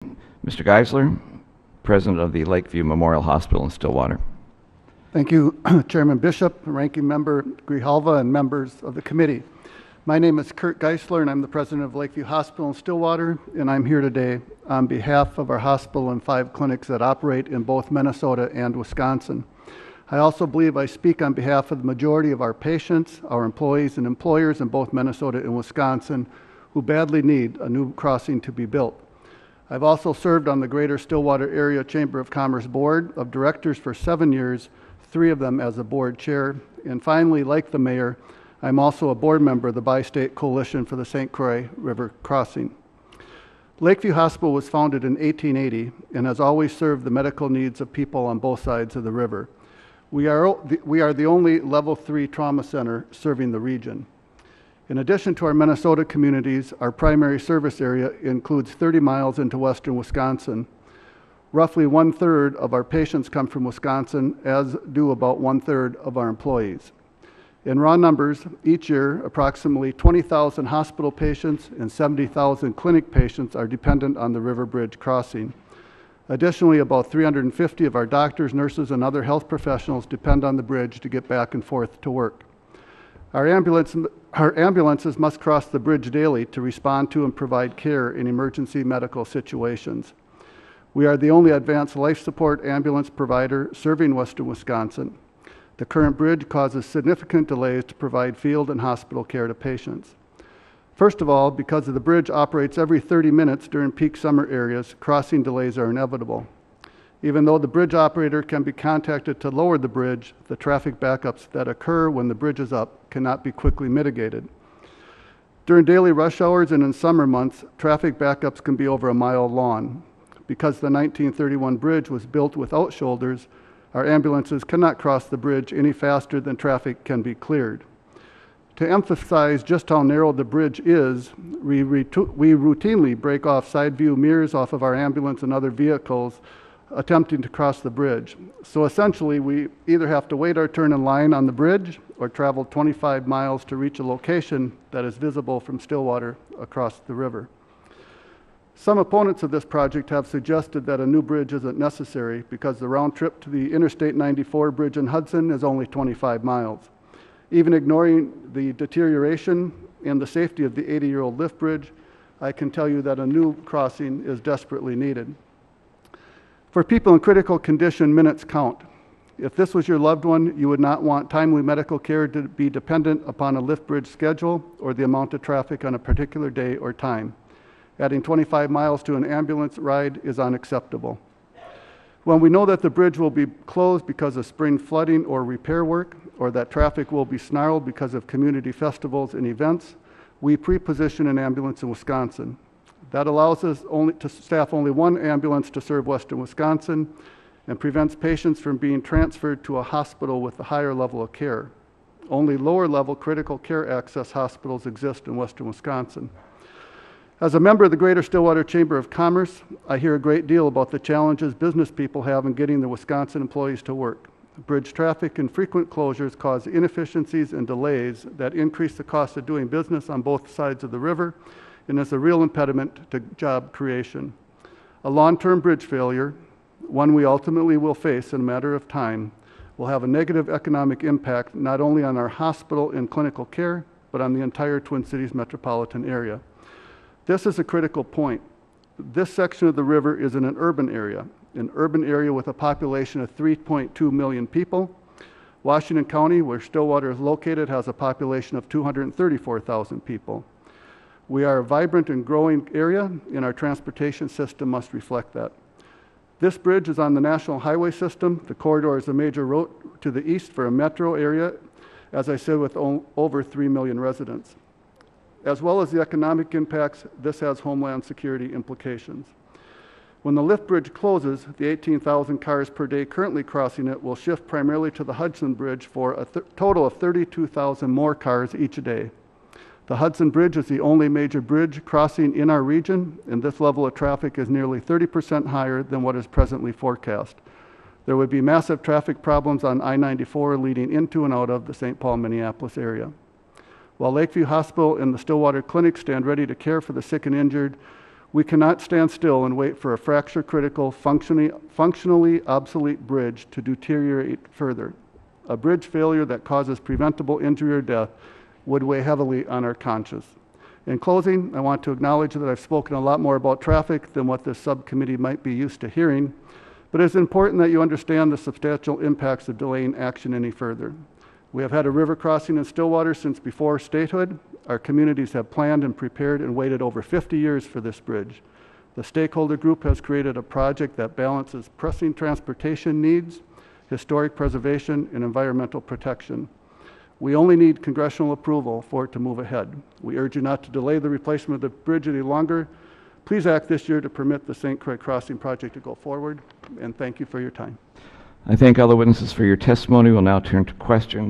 Mr. Geissler, President of the Lakeview Memorial Hospital in Stillwater. Thank you, Chairman Bishop, Ranking Member Grijalva, and members of the committee. My name is Curt Geissler, and I'm the President of Lakeview Hospital in Stillwater, and I'm here today on behalf of our hospital and 5 clinics that operate in both Minnesota and Wisconsin. I also believe I speak on behalf of the majority of our patients, our employees, and employers in both Minnesota and Wisconsin who badly need a new crossing to be built. I've also served on the Greater Stillwater Area Chamber of Commerce Board of Directors for 7 years, 3 of them as a board chair. And finally, like the mayor, I'm also a board member of the Bi-State Coalition for the St. Croix River Crossing. Lakeview Hospital was founded in 1880 and has always served the medical needs of people on both sides of the river. We are the only level 3 trauma center serving the region. In addition to our Minnesota communities, our primary service area includes 30 miles into western Wisconsin. Roughly 1/3 of our patients come from Wisconsin, as do about 1/3 of our employees. In raw numbers, each year, approximately 20,000 hospital patients and 70,000 clinic patients are dependent on the River Bridge crossing. Additionally, about 350 of our doctors, nurses, and other health professionals depend on the bridge to get back and forth to work. Our ambulances must cross the bridge daily to respond to and provide care in emergency medical situations. We are the only advanced life support ambulance provider serving western Wisconsin. The current bridge causes significant delays to provide field and hospital care to patients. First of all, because the bridge operates every 30 minutes during peak summer areas, crossing delays are inevitable. Even though the bridge operator can be contacted to lower the bridge, the traffic backups that occur when the bridge is up cannot be quickly mitigated. During daily rush hours and in summer months, traffic backups can be over a mile long. Because the 1931 bridge was built without shoulders, our ambulances cannot cross the bridge any faster than traffic can be cleared. To emphasize just how narrow the bridge is, we routinely break off side view mirrors off of our ambulance and other vehicles attempting to cross the bridge. So essentially, we either have to wait our turn in line on the bridge or travel 25 miles to reach a location that is visible from Stillwater across the river. Some opponents of this project have suggested that a new bridge isn't necessary because the round trip to the Interstate 94 bridge in Hudson is only 25 miles. Even ignoring the deterioration and the safety of the 80-year-old lift bridge, I can tell you that a new crossing is desperately needed. For people in critical condition, minutes count. If this was your loved one, you would not want timely medical care to be dependent upon a lift bridge schedule or the amount of traffic on a particular day or time. Adding 25 miles to an ambulance ride is unacceptable. When we know that the bridge will be closed because of spring flooding or repair work, or that traffic will be snarled because of community festivals and events, we pre-position an ambulance in Wisconsin. That allows us to staff only 1 ambulance to serve western Wisconsin and prevents patients from being transferred to a hospital with a higher level of care. Only lower level critical care access hospitals exist in western Wisconsin. As a member of the Greater Stillwater Chamber of Commerce, I hear a great deal about the challenges business people have in getting their Wisconsin employees to work. Bridge traffic and frequent closures cause inefficiencies and delays that increase the cost of doing business on both sides of the river and is a real impediment to job creation. A long-term bridge failure, one we ultimately will face in a matter of time, will have a negative economic impact not only on our hospital and clinical care, but on the entire Twin Cities metropolitan area. This is a critical point. This section of the river is in an urban area with a population of 3.2 million people. Washington County, where Stillwater is located, has a population of 234,000 people. We are a vibrant and growing area, and our transportation system must reflect that. This bridge is on the National Highway System. The corridor is a major road to the east for a metro area, as I said, with over 3 million residents. As well as the economic impacts, this has homeland security implications. When the lift bridge closes, the 18,000 cars per day currently crossing it will shift primarily to the Hudson Bridge for a total of 32,000 more cars each day. The Hudson Bridge is the only major bridge crossing in our region, and this level of traffic is nearly 30% higher than what is presently forecast. There would be massive traffic problems on I-94 leading into and out of the St. Paul, Minneapolis area. While Lakeview Hospital and the Stillwater Clinic stand ready to care for the sick and injured, We cannot stand still and wait for a fracture-critical, functionally obsolete bridge to deteriorate further. A bridge failure that causes preventable injury or death would weigh heavily on our conscience. In closing, I want to acknowledge that I've spoken a lot more about traffic than what this subcommittee might be used to hearing, but it's important that you understand the substantial impacts of delaying action any further. We have had a river crossing in Stillwater since before statehood. Our communities have planned and prepared and waited over 50 years for this bridge. The stakeholder group has created a project that balances pressing transportation needs, historic preservation, and environmental protection. We only need congressional approval for it to move ahead. We urge you not to delay the replacement of the bridge any longer. Please act this year to permit the St. Croix Crossing project to go forward, and thank you for your time. I thank all the witnesses for your testimony. We'll now turn to questions.